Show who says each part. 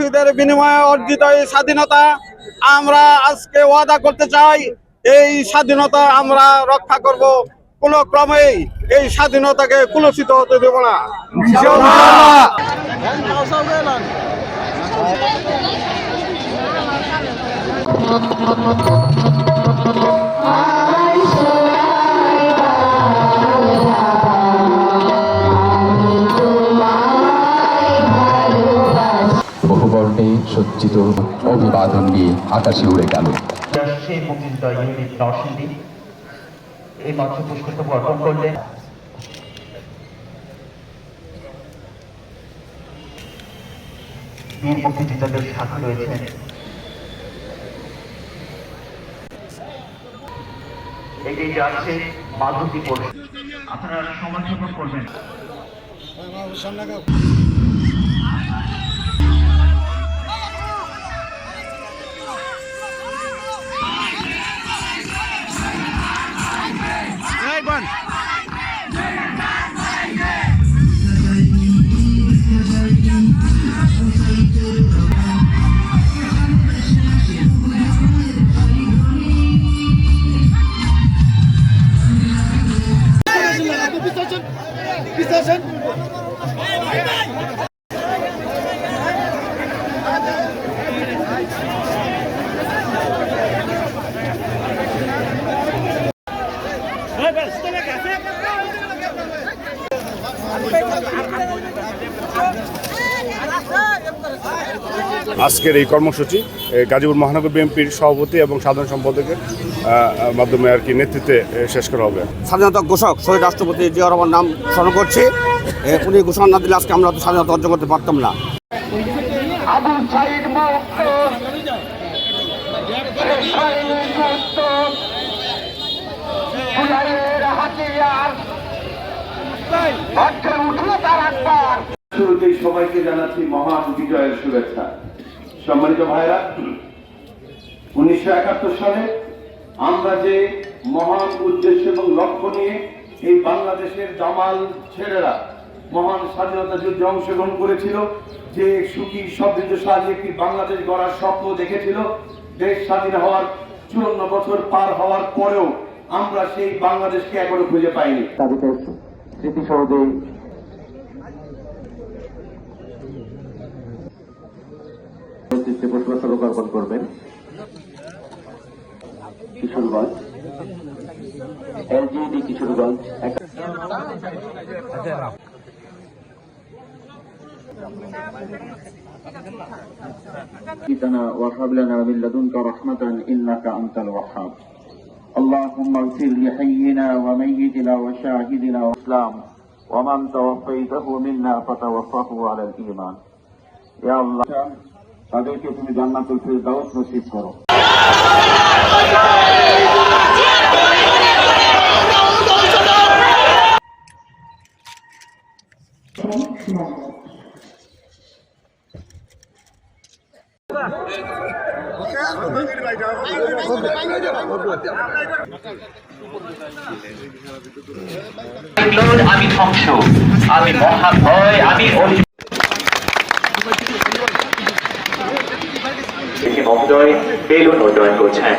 Speaker 1: শহীদের বিনিময়ে অর্জিত এই স্বাধীনতা আমরা আজকে ওয়াদা করতে চাই, এই স্বাধীনতা আমরা রক্ষা করব, কোনো ক্রমেই এই স্বাধীনতাকে কুলসিত হতে দেব না।
Speaker 2: বহুবর্ণে সজ্জিত অভিবাদন নিয়ে আকাশে উড়ে গেল।
Speaker 3: মুক্তিযোদ্ধা ইউনিট নরসিংদী এই মঞ্চ পুষ্পস্তবক অর্পণ করলেন। বীর মুক্তিযোদ্ধাদের সাথে রয়েছেন এগিয়ে যাচ্ছে মাধবী পরিষদ। আপনারা সমর্থন করবেন।
Speaker 4: আজকের এই কর্মসূচি গাজীপুর মহানগর বিএনপির সভাপতি এবং সাধারণ সম্পাদকের মাধ্যমে আর কি নেতৃত্বে শেষ করা হবে।
Speaker 1: স্বাধীনতা ঘোষক শহীদ রাষ্ট্রপতি জিয়া রহমান নাম স্মরণ করছি। উনি ঘোষণা না দিলে আজকে আমরা স্বাধীনতা অর্জন করতে পারতাম না।
Speaker 5: শুরুতেই সবাইকে জানাচ্ছি মহান বিজয়ের শুভেচ্ছা। সম্মানিত ভাইরা, 1971 সালে আমরা যে মহান উদ্দেশ্য এবং লক্ষ্য নিয়ে এই বাংলাদেশের জামাল ছেলেরা মহান স্বাধীনতা যুদ্ধে অংশগ্রহণ করেছিল, যে সুখী সমৃদ্ধশালী একটি বাংলাদেশ গড়ার স্বপ্ন দেখেছিল, দেশ স্বাধীন হওয়ার 54 বছর পার হওয়ার পরেও আমরা সেই বাংলাদেশকে এখনো খুঁজে পাইনি।
Speaker 3: তাদের স্মৃতিসৌধে পুষ্পস্তবক অর্পণ করবেন কিশোরগঞ্জ এলজিডি কিশোরগঞ্জ। وهب لنا من لدنك رحمة إنك أنت الوهاب. اللهم اغفر لحينا وميتنا وشاهدنا والإسلام ومن توفيته منا فتوفه على الإيمان. يا الله তাদেরকে তুমি জান্নাতুল ফিরদাউস নসিব করো। আমি ধ্বংস, আমি মহাভয়, আমি মহোদয় বেলুন উড্ডয়ন করছেন।